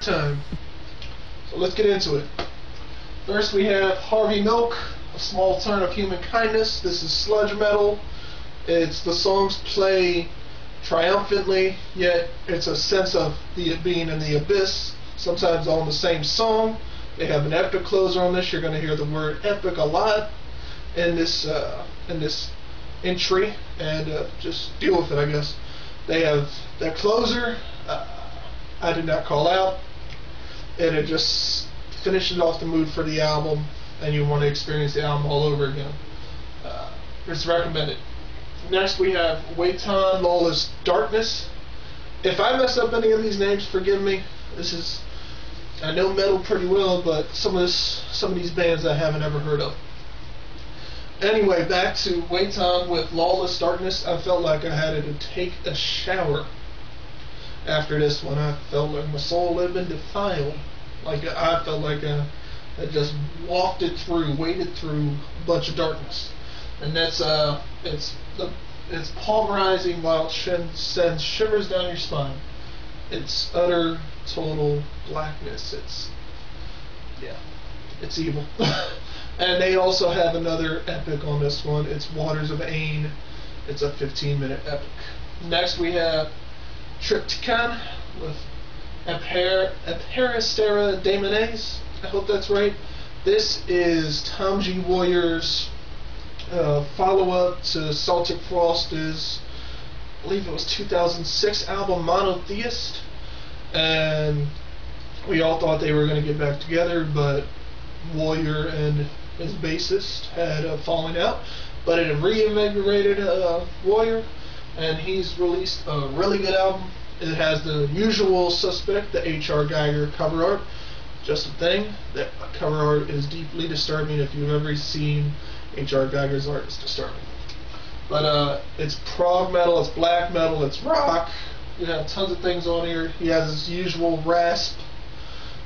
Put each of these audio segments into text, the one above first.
time. So let's get into it. First we have Harvey Milk, A Small Turn of Human Kindness. This is sludge metal. The songs play triumphantly, yet it's a sense of being in the abyss, sometimes all in the same song. They have an epic closer on this. You're going to hear the word epic a lot in this entry, and just deal with it, I guess. They have that closer, I did not call out, and it just finishes off the mood for the album, and you want to experience the album all over again. It's recommended. Next we have Watain, Lawless, Darkness. If I mess up any of these names, forgive me. I know metal pretty well, but some of these bands I haven't ever heard of. Anyway, back to Watain with Lawless, Darkness. I felt like I had to take a shower after this one. I felt like my soul had been defiled. Like I felt like I just waded through a bunch of darkness. And that's it's pulverizing while it sends shivers down your spine. It's utter, total blackness. It's evil. And they also have another epic on this one. It's Waters of Ain. It's a 15-minute epic. Next we have Triptykon with Eparistera, Daimones. I hope that's right. This is Tom G. Warrior's follow-up to Celtic Frost's, I believe it was 2006 album Monotheist, and we all thought they were going to get back together, but Warrior and his bassist had a falling out, but it reinvigorated Warrior, and he's released a really good album. It has the usual suspect, the H.R. Geiger cover art. Just a thing, that cover art is deeply disturbing. If you've ever seen H.R. Geiger's art, it's disturbing. But it's prog metal, it's black metal, it's rock. You have tons of things on here. He has his usual rasp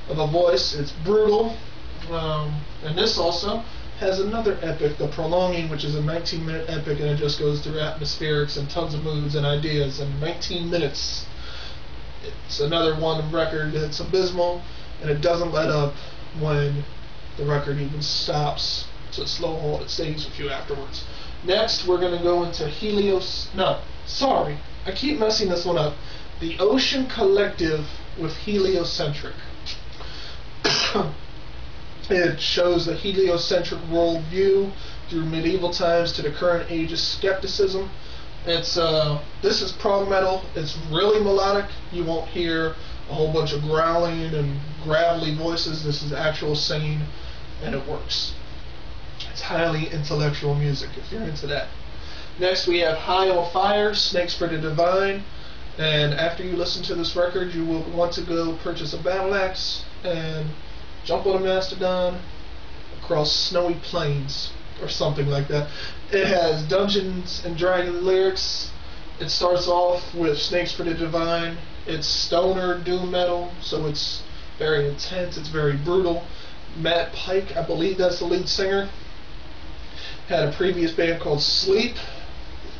of a voice. It's brutal. And this also has another epic, The Prolonging, which is a 19-minute epic, and it just goes through atmospherics and tons of moods and ideas in 19 minutes. It's another one record that's abysmal, and it doesn't let up when the record even stops. So it's slow hold, it stays with you afterwards. Next, we're going to go into I keep messing this one up. The Ocean Collective with Heliocentric. It shows the heliocentric worldview through medieval times to the current age of skepticism. This is prog metal. It's really melodic. You won't hear a whole bunch of growling and gravelly voices. This is actual singing, and it works. It's highly intellectual music if you're into that. Next we have High on Fire, Snakes for the Divine, and after you listen to this record you will want to go purchase a battle axe and jump on a mastodon across snowy plains or something like that. It has Dungeons and Dragons lyrics. It starts off with Snakes for the Divine. It's stoner doom metal, so it's very intense, it's very brutal. Matt Pike, I believe that's the lead singer, had a previous band called Sleep,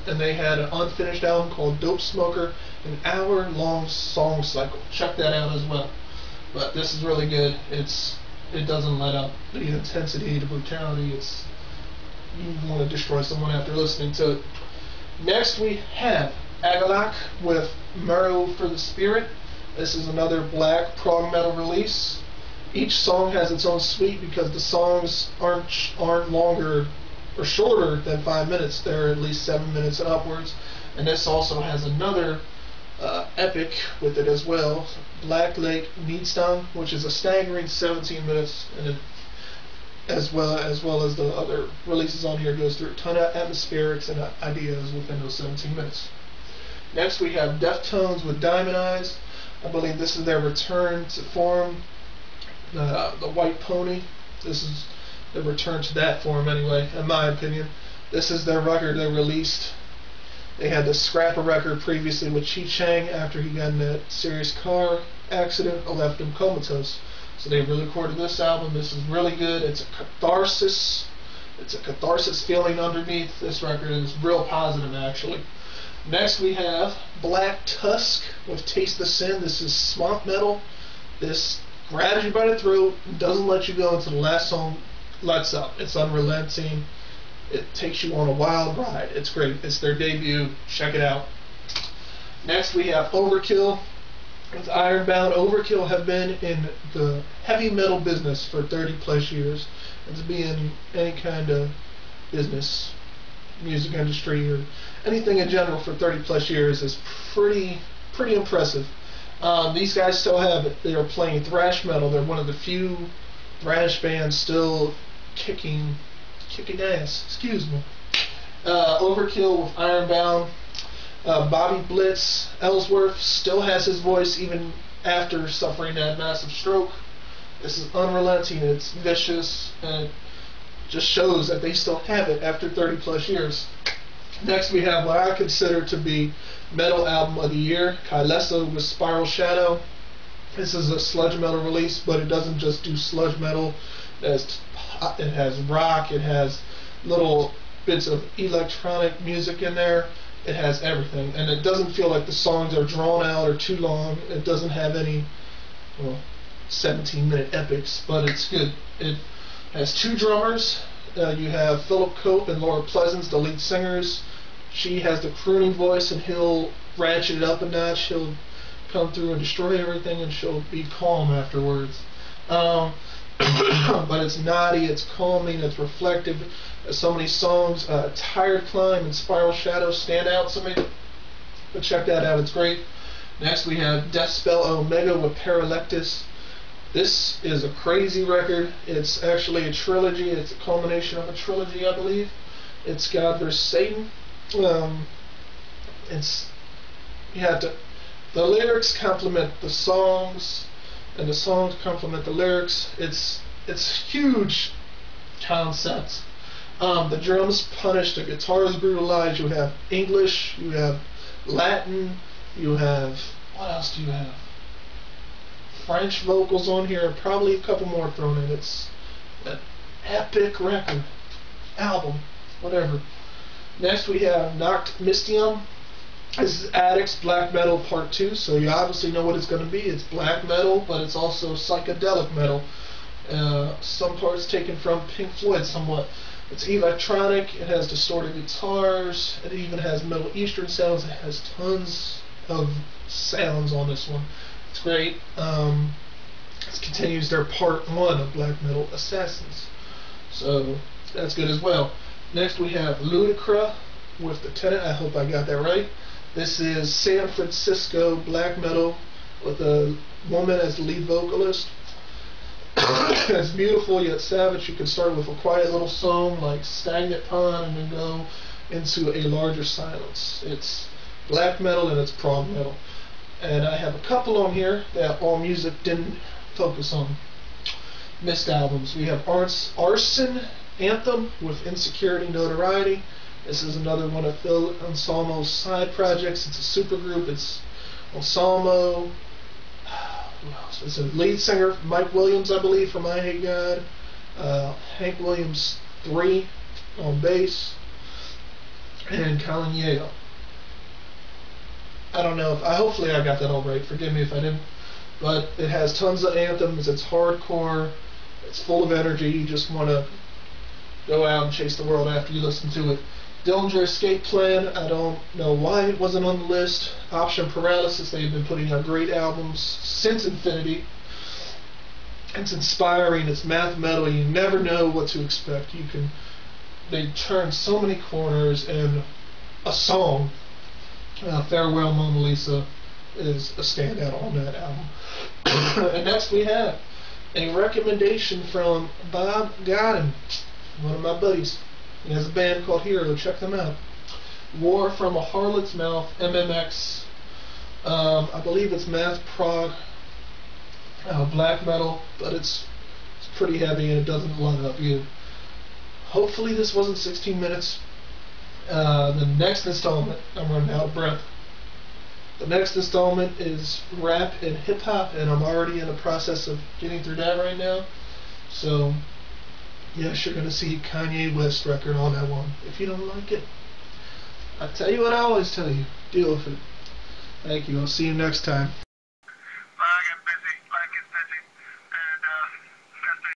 and they had an unfinished album called Dope Smoker, an hour-long song cycle. Check that out as well. But this is really good. It doesn't let up. The intensity, the brutality, you want to destroy someone after listening to it. Next we have Agalloch with Marrow for the Spirit. This is another black prog metal release. Each song has its own suite because the songs aren't longer or shorter than 5 minutes. They're at least 7 minutes and upwards. And this also has another epic with it as well, Black Lake Needstone, which is a staggering 17 minutes, and as well as the other releases on here, goes through a ton of atmospherics and ideas within those 17 minutes. Next we have Deftones with Daimones. I believe this is their return to form, the White Pony. This is the return to that form anyway, in my opinion. This is their record they released. They had to scrap a record previously with Chi Chang after he got in that serious car accident that left him comatose. So they re-recorded this album. This is really good. It's a catharsis. It's a catharsis feeling underneath this record, and it's real positive actually. Next we have Black Tusk with Taste the Sin. This is swamp metal. This grabs you by the throat, doesn't let you go until the last song lets up. It's unrelenting. It takes you on a wild ride. It's great. It's their debut. Check it out. Next we have Overkill with Ironbound. Overkill have been in the heavy metal business for 30 plus years. And to be in any kind of business, music industry, or anything in general for 30 plus years is pretty impressive. These guys still have it. They are playing thrash metal. They're one of the few thrash bands still kicking ass. Excuse me. Overkill with Ironbound. Bobby Blitz Ellsworth still has his voice even after suffering that massive stroke. This is unrelenting. It's vicious, and it just shows that they still have it after 30 plus years. Next we have what I consider to be Metal Album of the Year, Kylesa with Spiral Shadow. This is a sludge metal release, but it doesn't just do sludge metal. It has rock, it has little bits of electronic music in there. It has everything, and it doesn't feel like the songs are drawn out or too long. It doesn't have any 17-minute epics, but it's good. It has two drummers. You have Philip Cope and Laura Pleasance, the lead singers. She has the crooning voice, and he'll ratchet it up a notch. He'll come through and destroy everything, and she'll be calm afterwards. But it's naughty, it's calming, it's reflective. So many songs, Tired Climb and Spiral Shadow stand out to me. But check that out, it's great. Next we have Deathspell Omega with Paralectus. This is a crazy record. It's actually a trilogy. It's a culmination of a trilogy, I believe. It's God vs. Satan. The lyrics complement the songs, and the songs complement the lyrics. It's huge concepts. The drums punish, the guitars brutalize. You have English, you have Latin, you have, what else do you have? French vocals on here, probably a couple more thrown in. It's an epic record, album, whatever. Next we have Nachtmystium. This is Addicts Black Metal Part 2, so you obviously know what it's going to be. It's black metal, but it's also psychedelic metal. Some parts taken from Pink Floyd somewhat. It's electronic, it has distorted guitars, it even has Middle Eastern sounds. It has tons of sounds on this one. It's great. This continues their part 1 of Black Metal Assassins, so that's good as well. Next we have Ludicra with the Tenanat. I hope I got that right. This is San Francisco black metal with a woman as the lead vocalist. It's beautiful yet savage. You can start with a quiet little song like Stagnant Pond and then go into a larger silence. It's black metal and it's prog metal. And I have a couple on here that All Music didn't focus on. Missed albums. We have Arson, Anthem with Insecurity, Notoriety. This is another one of Phil Anselmo's side projects. It's a supergroup. It's Anselmo. Who else? It's a lead singer, Mike Williams, I believe, from I Hate God. Hank Williams 3 on bass. And Colin Yale. I don't know if hopefully I got that all right. Forgive me if I didn't. But it has tons of anthems. It's hardcore. It's full of energy. You just want to go out and chase the world after you listen to it. Dillinger Escape Plan. I don't know why it wasn't on the list. Option Paralysis. They've been putting out great albums since Infinity. It's inspiring. It's math metal. You never know what to expect. They turn so many corners, and a song, Farewell Mona Lisa, is a standout on that album. And next we have a recommendation from Bob Godin, one of my buddies. He has a band called Hero. Check them out. War from a Harlot's Mouth, MMX. I believe it's math prog, black metal, but it's pretty heavy and it doesn't let up you. Hopefully this wasn't 16 minutes. The next installment, I'm running out of breath. The next installment is rap and hip hop, and I'm already in the process of getting through that right now. So, yes, you're going to see Kanye West record on that one. If you don't like it, I tell you what I always tell you, deal with it. Thank you. I'll see you next time.